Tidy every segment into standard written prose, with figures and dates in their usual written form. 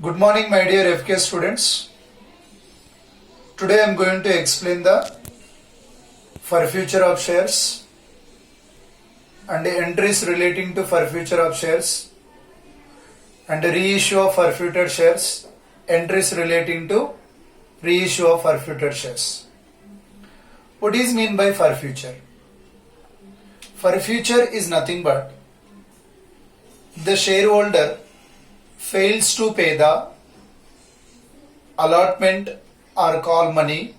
Good morning, my dear FK students. Today I am going to explain the forfeiture of shares and the entries relating to forfeiture of shares and the reissue of forfeited shares, entries relating to reissue of forfeited shares. What is mean by forfeiture? Forfeiture is nothing but the shareholder fails to pay the allotment or call money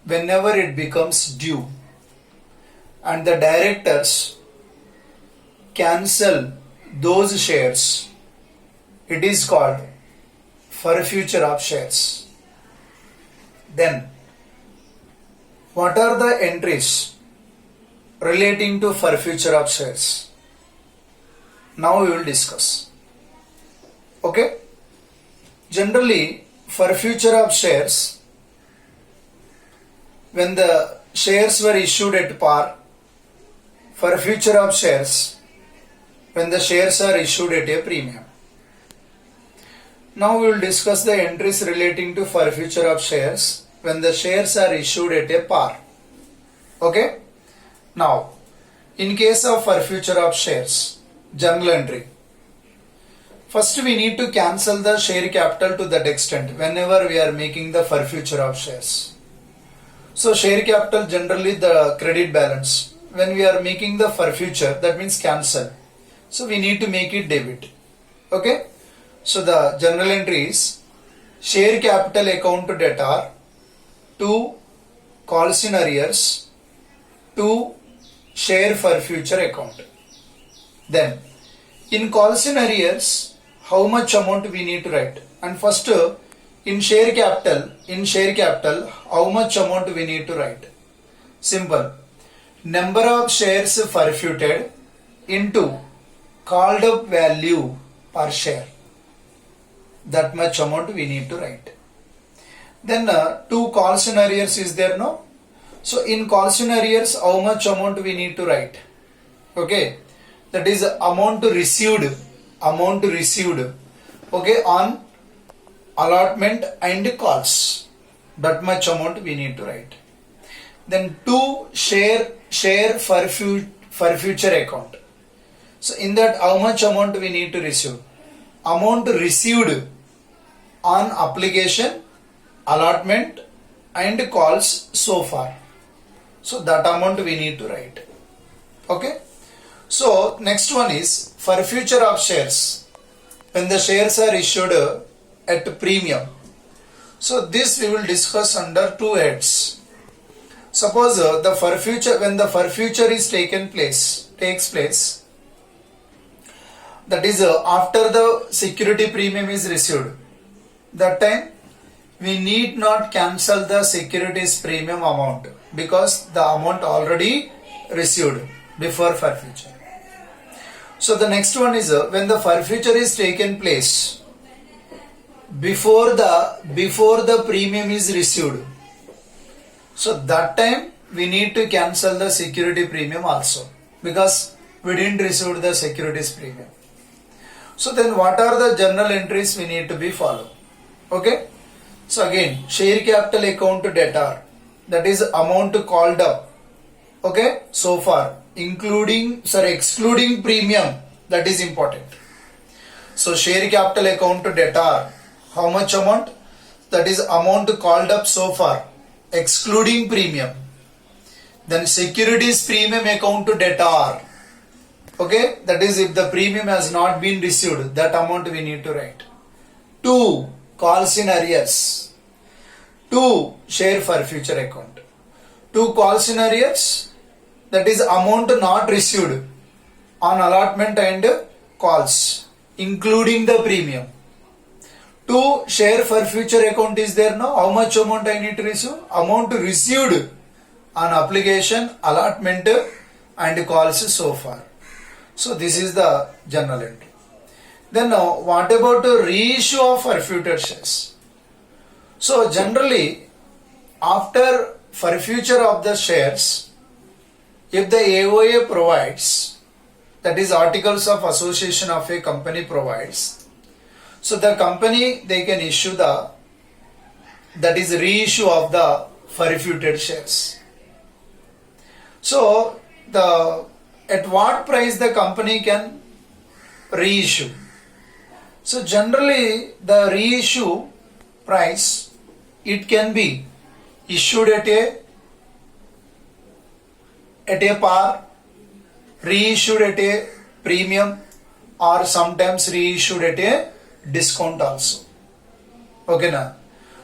whenever it becomes due, and the directors cancel those shares. It is called forfeiture of shares. Then, what are the entries relating to forfeiture of shares? Now we will discuss. Okay? Generally, forfeiture of shares, when the shares were issued at par, forfeiture of shares when the shares are issued at a premium. Now we will discuss the entries relating to forfeiture of shares when the shares are issued at a par. Okay? Now, in case of forfeiture of shares, journal entry. First, we need to cancel the share capital to that extent whenever we are making the forfeiture of shares. So, share capital generally the credit balance. When we are making the forfeiture, that means cancel. So, we need to make it debit. Okay? So, the journal entry is share capital account to debtor, to calls in arrears, to share forfeiture account. Then, in calls in arrears, how much amount we need to write? And first, in share capital, how much amount we need to write? Simple. Number of shares forfeited into called up value per share. That much amount we need to write. Then two calls in arrears is there, no? So in calls in arrears, how much amount we need to write? Okay, that is amount received. Okay, on allotment and calls. That much amount we need to write. Then two share forfeiture account. So in that, how much amount we need to receive? Amount received on application, allotment and calls so far. So that amount we need to write. Okay. So next one is forfeiture of shares when the shares are issued at premium. So this we will discuss under two heads. Suppose the forfeiture, when the forfeiture is takes place, that is after the security premium is received, that time we need not cancel the securities premium amount because the amount already received before forfeiture. So the next one is when the forfeiture is taken place before the premium is received. So that time we need to cancel the security premium also because we didn't receive the securities premium. So then what are the journal entries we need to be followed? Okay. So again, share capital account to debtor, that is amount called up. Okay. So far, excluding premium, that is important. So share capital account to debtor, how much amount? That is amount called up so far, excluding premium. Then securities premium account to debtor. Okay, that is if the premium has not been received, that amount we need to write. 2 calls in arrears, 2 share forfeiture account. 2 calls in arrears, that is amount not received on allotment and calls, including the premium. 2 share forfeiture account is there now. How much amount I need to receive? Amount received on application, allotment and calls so far. So this is the journal entry. Then now, what about a reissue of forfeited shares? So generally, after forfeiture of the shares, if the AOA provides, that is Articles of Association of a company provides, So the company, they can issue that is reissue of the forfeited shares. So at what price the company can reissue? So generally the reissue price, it can be issued at a par, reissued at a premium, or sometimes reissued at a discount also. Okay na?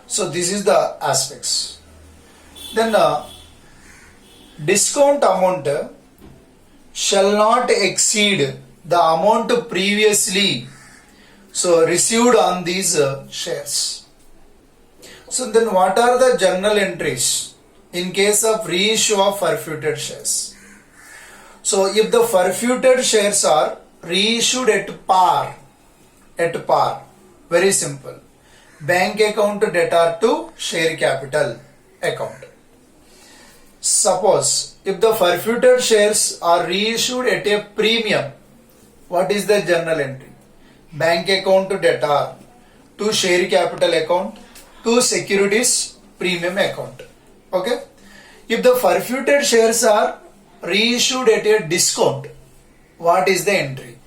So this is the aspects. Then discount amount shall not exceed the amount previously received on these shares. So then what are the journal entries in case of reissue of forfeited shares? So if the forfeited shares are reissued at par, very simple, bank account debtor to share capital account. Suppose if the forfeited shares are reissued at a premium, what is the journal entry? Bank account debtor to share capital account to securities premium account. Okay. If the forfeited shares are reissued at a discount, what is the entry?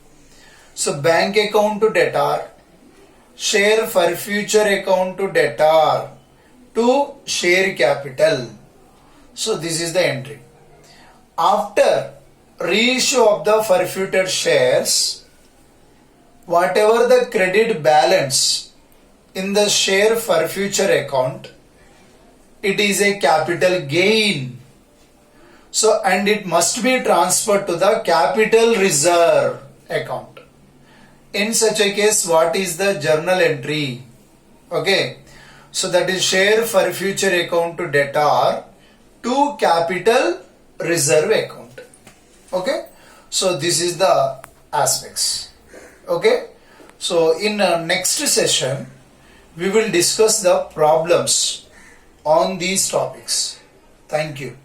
So bank account to debtor, share forfeiture account to debtor to share capital. So this is the entry. After reissue of the forfeited shares, whatever the credit balance in the share forfeiture account, it is a capital gain. So and it must be transferred to the capital reserve account. In such a case, what is the journal entry? Okay. So that is share forfeiture account to debtor to capital reserve account. Okay. So this is the aspects. Okay. So in next session, we will discuss the problems on these topics. Thank you.